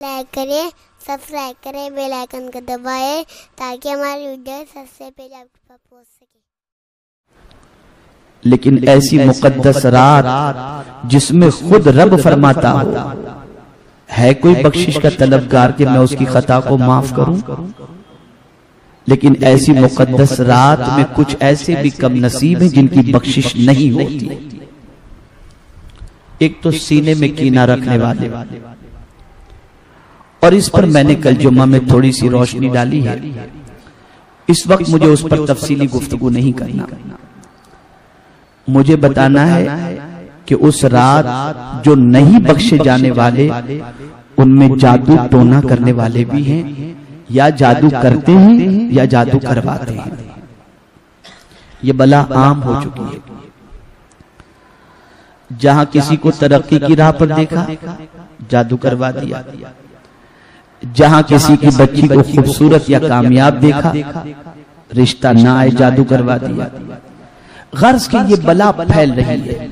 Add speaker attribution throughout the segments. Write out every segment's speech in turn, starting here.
Speaker 1: Like کریں، subscribe کریں، bell icon کو دبائیں تاکہ ہماری ویڈیو سب سے پہلے آپ کے پاس پہنچ سکے۔
Speaker 2: لیکن ایسی مقدس رات جس میں خود رب فرماتا ہو، ہے کوئی بخشش کا طلبگار کہ میں اس کی خطا کو معاف کروں؟ لیکن ایسی مقدس رات میں کچھ ایسے بھی کم نصیب ہیں جن کی بخشش نہیں ہوتی۔ ایک تو سینے میں کینہ رکھنے والے، اور اس پر میں نے کل جمعہ میں تھوڑی سی روشنی ڈالی ہے، اس وقت مجھے اس پر تفصیلی گفتگو نہیں کرنا۔ مجھے بتانا ہے کہ اس رات جو نہیں بخشے جانے والے، ان میں جادو ٹونا کرنے والے بھی ہیں، یا جادو کرتے ہیں یا جادو کرواتے ہیں۔ یہ بلا عام ہو چکی ہے۔ جہاں کسی کو ترقی کی راہ پر دیکھا، جادو کروا دیا۔ جہاں کسی کی بچی کو خوبصورت یا کامیاب دیکھا، رشتہ نہ آئے، جادو کروا دیا۔ غرض کہ یہ بلا پھیل رہی ہے۔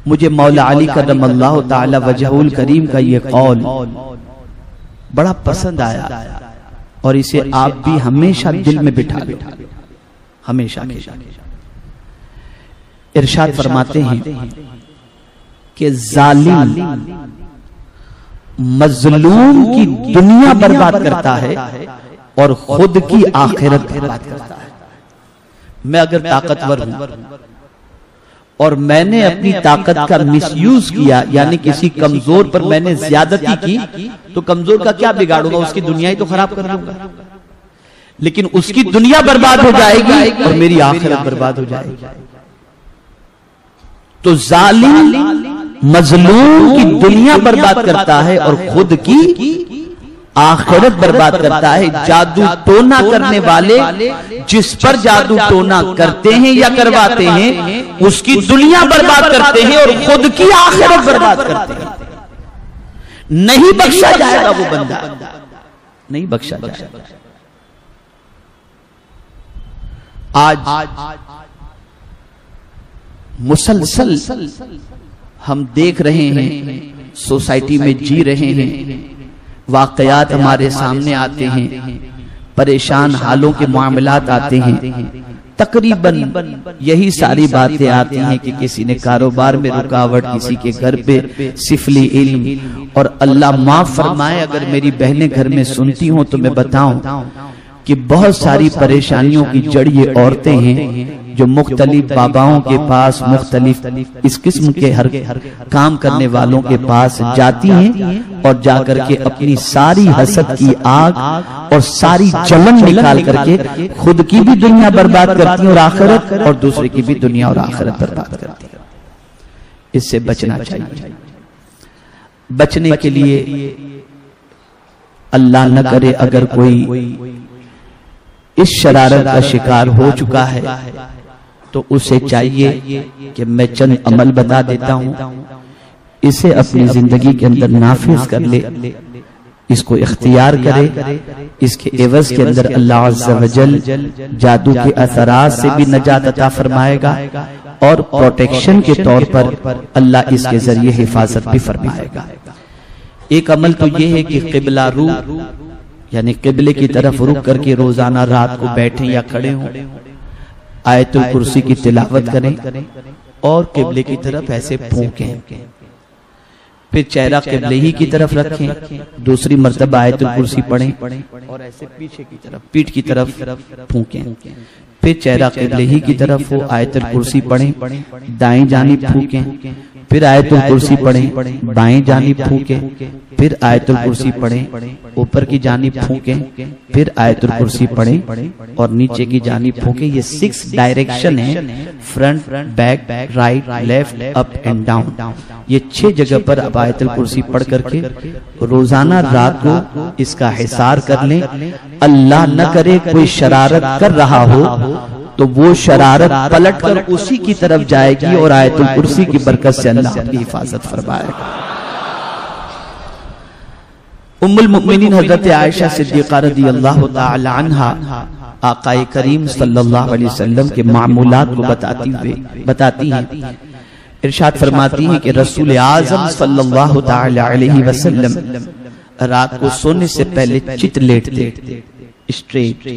Speaker 2: مجھے مولا علی کرم اللہ تعالی وجہہ الکریم کا یہ قول بڑا پسند آیا، اور اسے آپ بھی ہمیشہ دل میں بٹھا لو، ہمیشہ۔ ارشاد فرماتے ہیں کہ ظالم مظلوم کی دنیا برباد کرتا ہے اور خود کی آخرت برباد کرتا ہے۔ میں اگر طاقتور ہوں اور میں نے اپنی طاقت کا مس یوز کیا، یعنی کسی کمزور پر میں نے زیادتی کی، تو کمزور کا کیا بگاڑوں گا؟ اس کی دنیا ہی تو خراب کر دوں گا۔ لیکن اس کی دنیا برباد ہو جائے گی اور میری آخرت برباد ہو جائے گی۔ تو ظالم مظلوم کی دنیا برباد کرتا ہے اور خود کی آخرت برباد کرتا ہے۔ جادو ٹونا کرنے والے جس پر جادو ٹونا کرتے ہیں یا کرواتے ہیں، اس کی دنیا برباد کرتے ہیں اور خود کی آخرت برباد کرتے ہیں۔ نہیں بخشا جائے گا وہ بندہ، نہیں بخشا جائے گا۔ آج مسلسل ہم دیکھ رہے ہیں، سوسائٹی میں جی رہے ہیں، واقعات ہمارے سامنے آتے ہیں، پریشان حالوں کے معاملات آتے ہیں۔ تقریباً یہی ساری باتیں آتی ہیں کہ کسی نے کاروبار میں رکاوٹ، کسی کے گھر پہ سفلی علم، اور اللہ معاف فرمائے اگر میری بہنیں گھر میں سنتی ہوں تو میں بتاؤں کہ بہت ساری پریشانیوں کی جڑ یہ عورتیں ہیں جو مختلف باباؤں کے پاس، مختلف اس قسم کے ہر کام کرنے والوں کے پاس جاتی ہیں، اور جا کر کے اپنی ساری حسد کی آگ اور ساری جلن نکال کر کے خود کی بھی دنیا برباد کرتی ہیں اور آخرت، اور دوسرے کی بھی دنیا اور آخرت برباد کرتی ہیں۔ اس سے بچنا چاہیے۔ بچنے کے لیے اللہ نہ کرے اگر کوئی اس شرارت کا شکار ہو چکا ہے تو اسے چاہیے کہ میں چند عمل بتا دیتا ہوں، اسے اپنی زندگی کے اندر نافذ کر لے، اس کو اختیار کرے۔ اس کے عوض کے اندر اللہ عز و جل جادو کے اثرات سے بھی نجات عطا فرمائے گا، اور پروٹیکشن کے طور پر اللہ اس کے ذریعے حفاظت بھی فرمائے گا۔ ایک عمل تو یہ ہے کہ قبلہ رو، یعنی قبلے کی طرف رک کر کے روزانہ رات کو بیٹھیں یا کھڑے ہوں، آیت الکرسی کی تلاوت کریں اور قبلے کی طرف ایسے پھونکیں، پھر چہرہ قبلے ہی کی طرف رکھیں، دوسری مرتبہ آیت الکرسی پڑھیں اور ایسے پیچھے کی طرف، پیٹھ کی طرف پھونکیں، پھر چہرہ قبلے ہی کی طرف ہو، آیت الکرسی پڑھیں، دائیں جانب پھونکیں، پھر آیت الکرسی پڑھیں، بائیں جانب پھونکیں، پھر آیت الکرسی پڑھیں، اوپر کی جانب پھونکیں، پھر آیت الکرسی پڑھیں اور نیچے کی جانب پھونکیں۔ یہ 6 ڈائریکشن ہیں، front, back, right, left, up and down. یہ 6 جگہ پر اب آیت الکرسی پڑھ کر کے روزانہ رات کو اس کا حصار کر لیں۔ اللہ نہ کرے کوئی شرارت کر رہا ہو تو وہ شرارت پلٹ کر اسی کی طرف جائے گی، اور آیت الکرسی کی برکت سے اللہ کی حفاظت فرمائے گا۔ ام المؤمنین حضرت عائشہ صدیقہ رضی اللہ تعالی عنہا آقا کریم صلی اللہ علیہ وسلم کے معمولات کو بتاتی ہیں۔ ارشاد فرماتی ہیں کہ رسول اعظم صلی اللہ تعالی علیہ وسلم رات کو سونے سے پہلے چت لیٹتے اسٹریٹ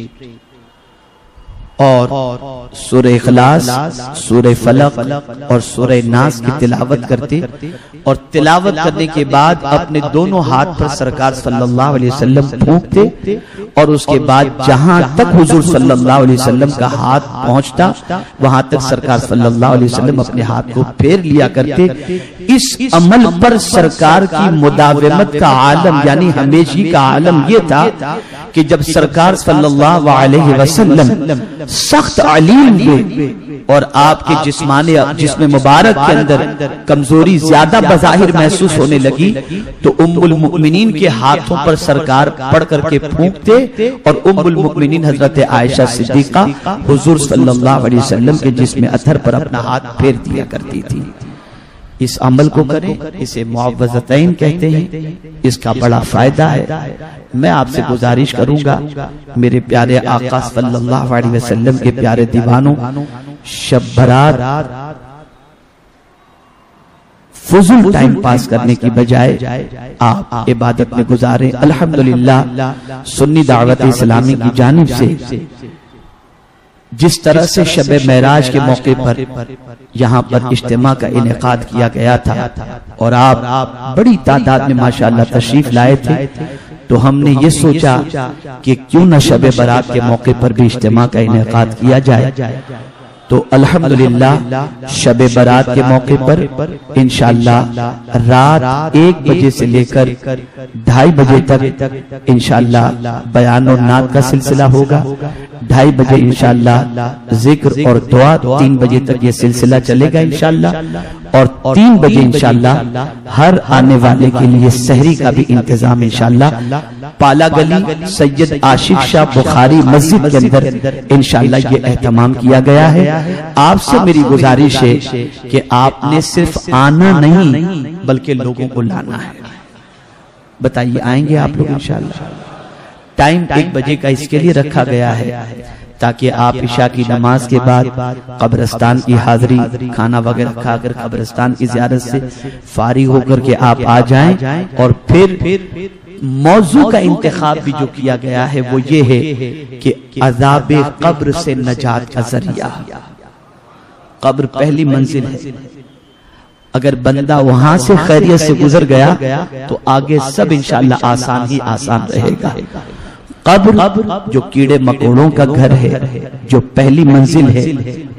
Speaker 2: اور سورہ اخلاص، سورہ فلق اور سورہ ناس کی تلاوت کرتے، اور تلاوت کرنے کے بعد اپنے دونوں ہاتھ پر سرکار صلی اللہ علیہ وسلم پھونکتے، اور اس کے بعد جہاں تک حضور صلی اللہ علیہ وسلم کا ہاتھ پہنچتا وہاں تک سرکار صلی اللہ علیہ وسلم اپنے ہاتھ کو پھیر لیا کرتے۔ اس عمل پر سرکار کی مداومت کا عالم یعنی ہمیشگی کا عالم یہ تھا کہ جب سرکار صلی اللہ علیہ وسلم سخت علیم ہوئے اور آپ کے جسم مبارک کے اندر کمزوری زیادہ بظاہر محسوس ہونے لگی تو ام المؤمنین کے ہاتھوں پر سرکار پڑھ کر کے پھونکتے، اور ام المؤمنین حضرت عائشہ صدیقہ حضور صلی اللہ علیہ وسلم کے جسم اطہر پر اپنا ہاتھ پھیر دیا کرتی تھی۔ اس عمل کو کریں، اسے معوذتین کہتے ہیں، اس کا بڑا فائدہ ہے۔ میں آپ سے گزارش کروں گا میرے پیارے آقا صلی اللہ علیہ وسلم کے پیارے دیوانوں، شب برات فضول ٹائم پاس کرنے کی بجائے آپ عبادت میں گزاریں۔ الحمدللہ سنی دعوت اسلامی کی جانب سے جس طرح سے شب معراج کے موقع پر یہاں پر اجتماع کا انعقاد کیا گیا تھا اور آپ بڑی تعداد میں ماشاءاللہ تشریف لائے تھے، تو ہم نے یہ سوچا کہ کیوں نہ شب برات کے موقع پر بھی اجتماع کا انعقاد کیا جائے۔ تو الحمدللہ شب برات کے موقع پر انشاءاللہ رات 1 بجے سے لے کر 2:30 بجے تک انشاءاللہ بیان و نعت کا سلسلہ ہوگا۔ 2:30 بجے انشاءاللہ ذکر اور دعا، 3 بجے تک یہ سلسلہ چلے گا انشاءاللہ، اور 3 بجے انشاءاللہ ہر آنے والے کے لیے سحری کا بھی انتظام انشاءاللہ پالا گلی سید عاشق شاہ بخاری مسجد کے اندر انشاءاللہ یہ اہتمام کیا گیا ہے۔ آپ سے میری گزارش ہے کہ آپ نے صرف آنا نہیں بلکہ لوگوں کو لانا ہے۔ بتائیے آئیں گے آپ لوگ انشاءاللہ؟ ٹائم 1 بجے کا اس کے لیے رکھا گیا ہے تاکہ آپ عشاء کی نماز کے بعد قبرستان کی حاضری، کھانا وغیرہ کھا کر قبرستان کی زیارت سے فارغ ہو کر کے آپ آ جائیں، اور پھر موضوع کا انتخاب بھی جو کیا گیا ہے وہ یہ ہے کہ عذاب قبر سے نجات کا ذریعہ۔ قبر پہلی منزل ہے، اگر بندہ وہاں سے خیریت سے گزر گیا تو آگے سب انشاءاللہ آسان ہی آسان رہے گا۔ قبر جو کیڑے مکوڑوں کا گھر ہے، جو پہلی منزل ہے،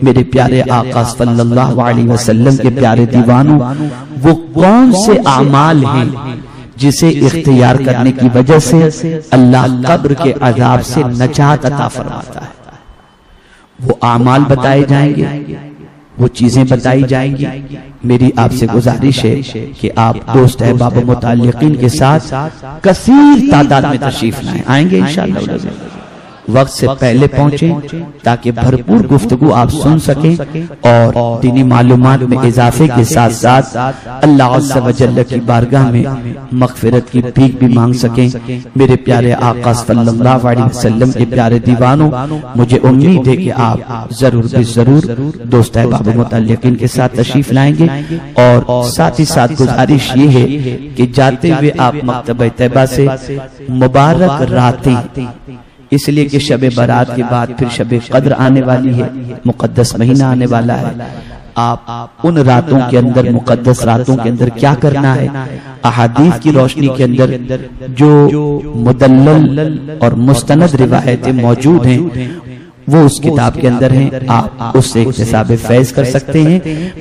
Speaker 2: میرے پیارے آقا صلی اللہ علیہ وسلم کے پیارے دیوانوں، وہ کون سے اعمال ہیں جسے اختیار کرنے کی وجہ سے اللہ قبر کے عذاب سے نجات عطا فرماتا ہے؟ وہ اعمال بتائے جائیں گے، وہ چیزیں بتائی جائیں گی۔ میری آپ سے گزارش ہے کہ آپ دوست احباب متعلقین کے ساتھ کثیر تعداد میں تشریف لائیں، آئیں گے انشاءاللہ۔ وقت سے پہلے پہنچیں تاکہ بھرپور گفتگو آپ سن سکیں اور دینی معلومات میں اضافے کے ساتھ ساتھ اللہ عز و جل کی بارگاہ میں مغفرت کی بھیک بھی مانگ سکیں۔ میرے پیارے آقا صلی اللہ علیہ وسلم کے پیارے دیوانوں، مجھے امید ہے کہ آپ ضرور بھی ضرور دوست احباب متعلقین کے ساتھ تشریف لائیں گے، اور ساتھ ہی ساتھ گزارش یہ ہے کہ جاتے ہوئے آپ مکتبہ طیبہ سے مبارک راتیں، اس لیے کہ شب برات کے بعد پھر شب قدر آنے والی ہے، مقدس مہینہ آنے والا ہے، آپ ان راتوں کے اندر، مقدس راتوں کے اندر کیا کرنا ہے، احادیث کی روشنی کے اندر جو مدلل اور مستند روایتیں موجود ہیں وہ اس کتاب کے اندر ہیں، آپ اس سے اکتساب فیض کر سکتے ہیں۔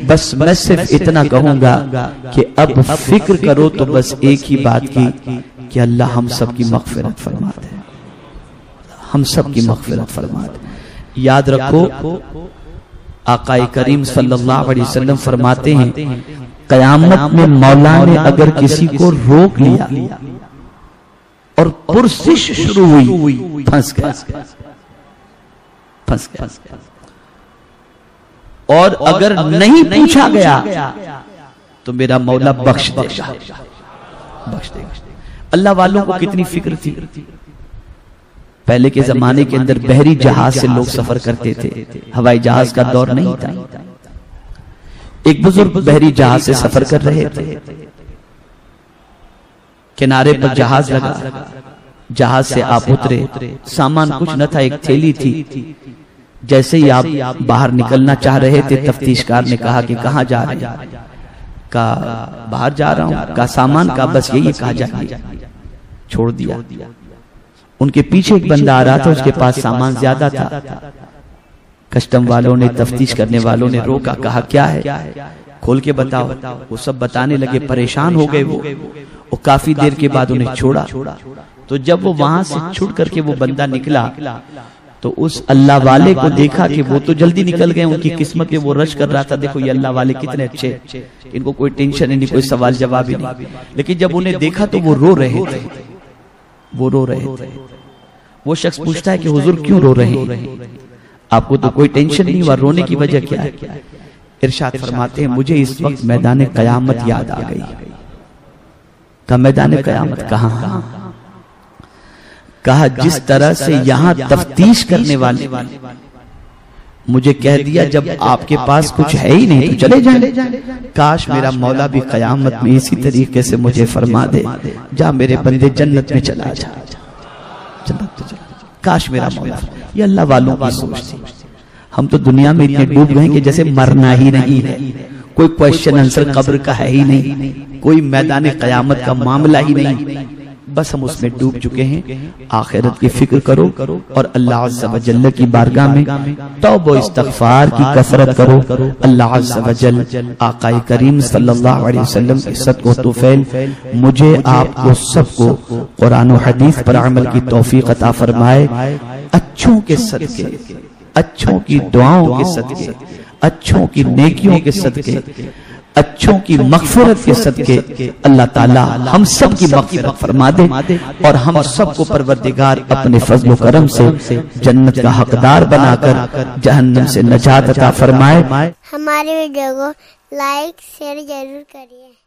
Speaker 2: بس میں صرف اتنا کہوں گا کہ اب فکر کرو تو بس ایک ہی بات کی کہ اللہ ہم سب کی مغفرت فرماتے ہیں، ہم سب کی مغفرت فرماتے ہیں۔ یاد رکھو آقا کریم صلی اللہ علیہ وسلم فرماتے ہیں قیامت میں مولا نے اگر کسی کو روک لیا اور پرسش شروع ہوئی، پھنس گیا، پھنس گیا، اور اگر نہیں پوچھا گیا تو میرا مولا بخش دے گا، بخش دے گا۔ اللہ والوں کو کتنی فکر تھی۔ پہلے کے زمانے کے اندر بحری جہاز سے لوگ سفر کرتے تھے، ہوائی جہاز کا دور نہیں تھا۔ ایک بزرگ بحری جہاز سے سفر کر رہے تھے، کنارے پر جہاز لگا، جہاز سے آپ اترے، سامان کچھ نہ تھا، ایک تھیلی تھی۔ جیسے ہی آپ باہر نکلنا چاہ رہے تھے، تفتیش کار نے کہا کہ کہاں جا رہے ہیں؟ کہا باہر جا رہا ہوں۔ کہا سامان؟ کا بس یہی کہا جائے، چھوڑ دیا۔ ان کے پیچھے ایک بندہ آ رہا تھا، اس کے پاس سامان زیادہ تھا۔ کسٹم والوں نے، تفتیش کرنے والوں نے روکا، کہا کیا ہے؟ کھول کے بتاؤ۔ وہ سب بتانے لگے، پریشان ہو گئے وہ کافی دیر کے بعد انہیں چھوڑا۔ تو جب وہ وہاں سے چھڑ کر کے وہ بندہ نکلا تو اس اللہ والے کو دیکھا کہ وہ تو جلدی نکل گئے، ان کی قسمت میں وہ رش کر رہا تھا، دیکھو یہ اللہ والے کتنے اچھے، ان کو کوئی ٹینشن نہیں، کوئی سوال جواب ہی نہیں۔ لیکن جب انہیں دیکھا تو وہ رو رہے تھے، وہ رو رہے تھے۔ وہ شخص پوچھتا ہے کہ حضور کیوں رو رہے ہیں؟ آپ کو تو کوئی ٹینشن نہیں ہوا، رونے کی وجہ کیا ہے؟ ارشاد فرماتے ہیں مجھے اس وقت میدان قیامت یاد آ گئی۔ کہ میدان قیامت کہاں؟ کہا جس طرح سے یہاں تفتیش کرنے والے مجھے کہہ دیا جب آپ کے پاس کچھ ہے ہی نہیں تو چلے جائیں، کاش میرا مولا بھی قیامت میں اسی طریقے سے مجھے فرما دے، جا میرے بندے جنت میں چلا جا، جنت میں چلا جا۔ کاش میرا مولا، یہ اللہ والوں کی سوچ تھی۔ ہم تو دنیا میں اتنے ڈوب گئے کہ جیسے مرنا ہی نہیں ہے، کوئی کویشچن آنسر قبر کا ہے ہی نہیں، کوئی میدان قیامت کا معاملہ ہی نہیں، بس ہم اس میں ڈوب چکے ہیں۔ آخرت کی فکر کرو اور اللہ عز و جل کی بارگاہ میں توبہ و استغفار کی کثرت کرو۔ اللہ عز و جل آقا کریم صلی اللہ علیہ وسلم کی صدقہ و توفیل مجھے آپ کو سب کو قرآن و حدیث پر عمل کی توفیق عطا فرمائے، اچھوں کے صدقے، اچھوں کی دعاؤں کے صدقے، اچھوں کی نیکیوں کے صدقے، اچھوں کی مغفرت کے صدقے اللہ تعالی ہم سب کی مغفرت فرما دے اور ہم سب کو پروردگار اپنے فضل و کرم سے جنت کا حقدار بنا کر جہنم سے نجات عطا فرمائے۔
Speaker 1: ہماری ویڈیو کو لائک شیئر ضرور کریے۔